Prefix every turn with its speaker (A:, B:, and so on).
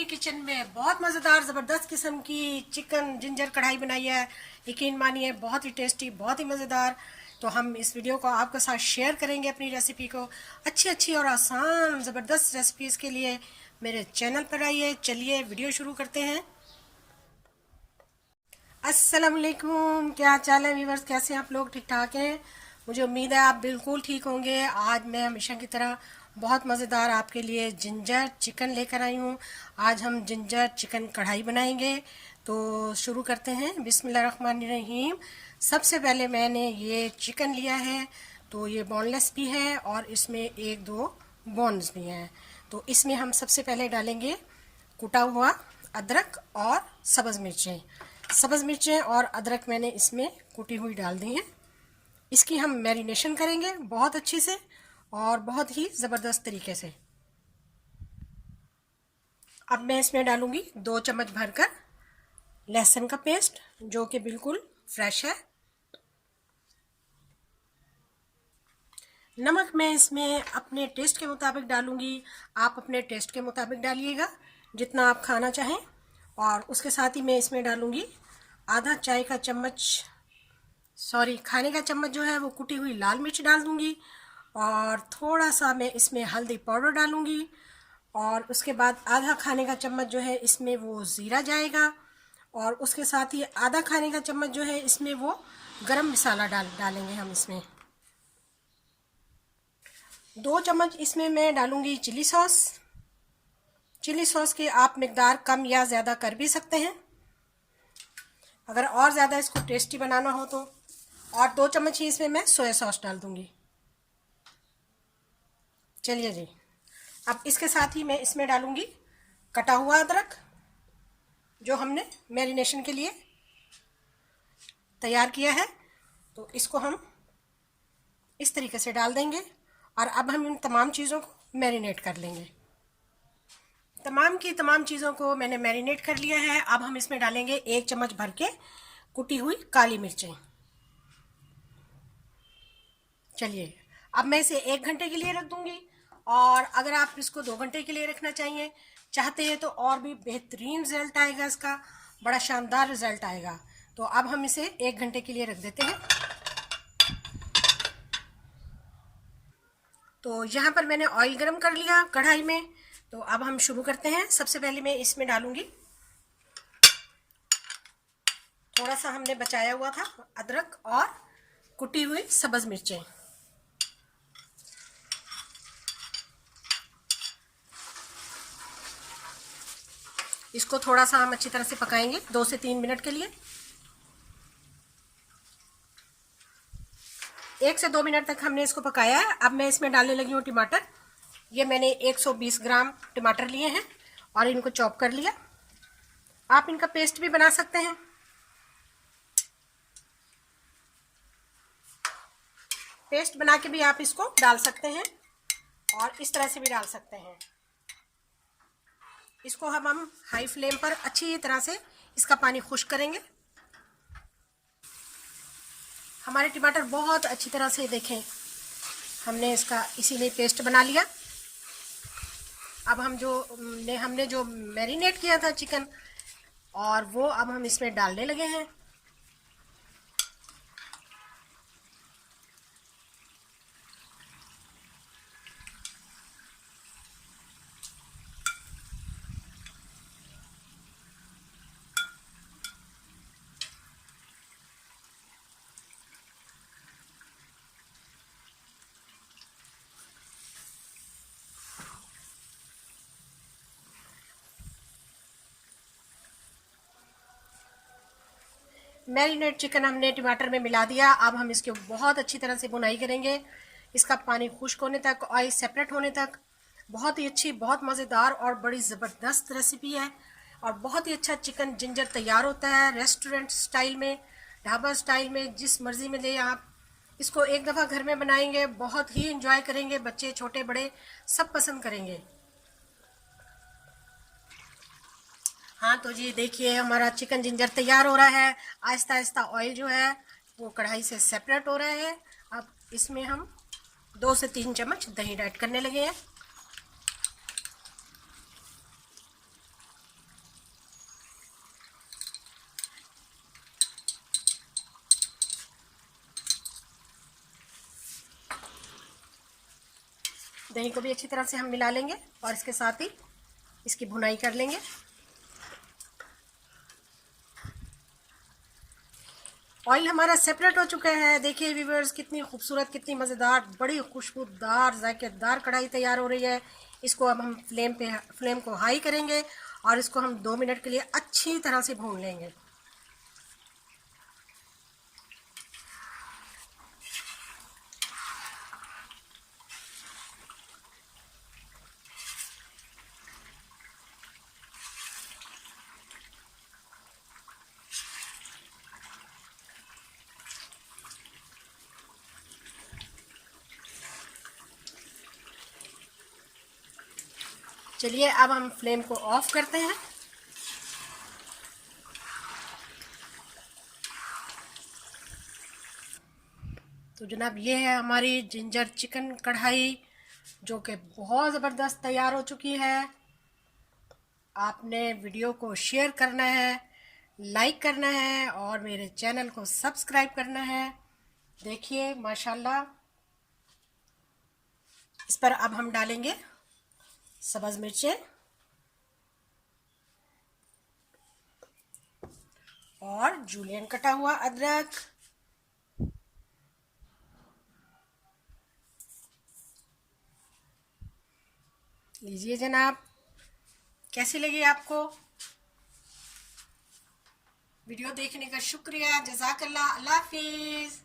A: मेरी किचन में बहुत मज़ेदार ज़बरदस्त किस्म की चिकन जिंजर कढ़ाई बनाई है। यकीन मानिए बहुत ही टेस्टी, बहुत ही मज़ेदार। तो हम इस वीडियो को आपके साथ शेयर करेंगे अपनी रेसिपी को। अच्छी अच्छी और आसान ज़बरदस्त रेसिपीज़ के लिए मेरे चैनल पर आइए। चलिए वीडियो शुरू करते हैं। अस्सलाम वालेकुम, क्या चाल है व्यूवर्स? कैसे हैं आप लोग? ठीक ठाक हैं? मुझे उम्मीद है आप बिल्कुल ठीक होंगे। आज मैं हमेशा की तरह बहुत मज़ेदार आपके लिए जिंजर चिकन लेकर आई हूँ। आज हम जिंजर चिकन कढ़ाई बनाएंगे। तो शुरू करते हैं। बिस्मिल्लाहिर्रहमानिर्रहीम। सबसे पहले मैंने ये चिकन लिया है, तो ये बोनलेस भी है और इसमें एक दो बोन्स भी हैं। तो इसमें हम सबसे पहले डालेंगे कुटा हुआ अदरक और सब्ज़ मिर्चें। सब्ज़ मिर्चें और अदरक मैंने इसमें कुटी हुई डाल दी हैं। इसकी हम मैरिनेशन करेंगे बहुत अच्छी से और बहुत ही ज़बरदस्त तरीके से। अब मैं इसमें डालूंगी 2 चम्मच भरकर लहसुन का पेस्ट, जो कि बिल्कुल फ्रेश है। नमक मैं इसमें अपने टेस्ट के मुताबिक डालूंगी। आप अपने टेस्ट के मुताबिक डालिएगा जितना आप खाना चाहें। और उसके साथ ही मैं इसमें डालूंगी आधा चाय का चम्मच, खाने का चम्मच जो है वो कुटी हुई लाल मिर्च डाल दूंगी। और थोड़ा सा मैं इसमें हल्दी पाउडर डालूंगी। और उसके बाद आधा खाने का चम्मच जो है इसमें वो ज़ीरा जाएगा। और उसके साथ ही आधा खाने का चम्मच जो है इसमें वो गरम मसाला डालेंगे हम इसमें। 2 चम्मच इसमें मैं डालूंगी चिली सॉस। चिली सॉस की आप मिकदार कम या ज़्यादा कर भी सकते हैं अगर और ज़्यादा इसको टेस्टी बनाना हो तो। और 2 चम्मच ही इसमें मैं सोया सॉस डाल दूंगी। चलिए जी, अब इसके साथ ही मैं इसमें डालूंगी कटा हुआ अदरक, जो हमने मैरिनेशन के लिए तैयार किया है। तो इसको हम इस तरीके से डाल देंगे और अब हम इन तमाम चीज़ों को मैरिनेट कर लेंगे। तमाम की तमाम चीज़ों को मैंने मैरिनेट कर लिया है। अब हम इसमें डालेंगे 1 चम्मच भर के कुटी हुई काली मिर्चें। चलिए, अब मैं इसे 1 घंटे के लिए रख दूंगी। और अगर आप इसको 2 घंटे के लिए रखना चाहते हैं तो और भी बेहतरीन रिजल्ट आएगा, इसका बड़ा शानदार रिजल्ट आएगा। तो अब हम इसे 1 घंटे के लिए रख देते हैं। तो यहाँ पर मैंने ऑयल गरम कर लिया कढ़ाई में। तो अब हम शुरू करते हैं। सबसे पहले मैं इसमें डालूंगी थोड़ा सा हमने बचाया हुआ था अदरक और कुटी हुई सब्ज़ मिर्चें। इसको थोड़ा सा हम अच्छी तरह से पकाएंगे 2 से 3 मिनट के लिए। 1 से 2 मिनट तक हमने इसको पकाया है। अब मैं इसमें डालने लगी हूँ टमाटर। ये मैंने 120 ग्राम टमाटर लिए हैं और इनको चॉप कर लिया। आप इनका पेस्ट भी बना सकते हैं। पेस्ट बना के भी आप इसको डाल सकते हैं और इस तरह से भी डाल सकते हैं। इसको हम हाई फ्लेम पर अच्छी तरह से इसका पानी खुश्क करेंगे। हमारे टमाटर बहुत अच्छी तरह से देखें हमने इसका इसीलिए पेस्ट बना लिया। अब हमने जो मैरिनेट किया था चिकन, और वो अब हम इसमें डालने लगे हैं। मैरिनेट चिकन हमने टमाटर में मिला दिया। अब हम इसके बहुत अच्छी तरह से बुनाई करेंगे, इसका पानी खुश्क होने तक, ऑयल सेपरेट होने तक। बहुत ही अच्छी, बहुत मज़ेदार और बड़ी ज़बरदस्त रेसिपी है। और बहुत ही अच्छा चिकन जिंजर तैयार होता है रेस्टोरेंट स्टाइल में, ढाबा स्टाइल में, जिस मर्ज़ी में ले आप। इसको एक दफ़ा घर में बनाएंगे, बहुत ही इंजॉय करेंगे। बच्चे छोटे बड़े सब पसंद करेंगे। हाँ तो जी देखिए, हमारा चिकन जिंजर तैयार हो रहा है। आहिस्ता आहिस्ता ऑयल जो है वो कढ़ाई से सेपरेट हो रहा है। अब इसमें हम 2 से 3 चम्मच दही ऐड करने लगे हैं। दही को भी अच्छी तरह से हम मिला लेंगे और इसके साथ ही इसकी भुनाई कर लेंगे। ऑयल हमारा सेपरेट हो चुका है। देखिए व्यूअर्स, कितनी खूबसूरत, कितनी मज़ेदार, बड़ी खुशबूदार, जायकेदार कढ़ाई तैयार हो रही है। इसको अब हम फ्लेम को हाई करेंगे और इसको हम 2 मिनट के लिए अच्छी तरह से भून लेंगे। चलिए अब हम फ्लेम को ऑफ करते हैं। तो जनाब, ये है हमारी जिंजर चिकन कढ़ाई, जो कि बहुत ज़बरदस्त तैयार हो चुकी है। आपने वीडियो को शेयर करना है, लाइक करना है और मेरे चैनल को सब्सक्राइब करना है। देखिए माशाल्लाह, इस पर अब हम डालेंगे सब्ज़ मिर्चें और जूलियन कटा हुआ अदरक। लीजिए जनाब, कैसी लगी आपको? वीडियो देखने का शुक्रिया, जज़ाकल्लाह, अल्लाह हाफिज़।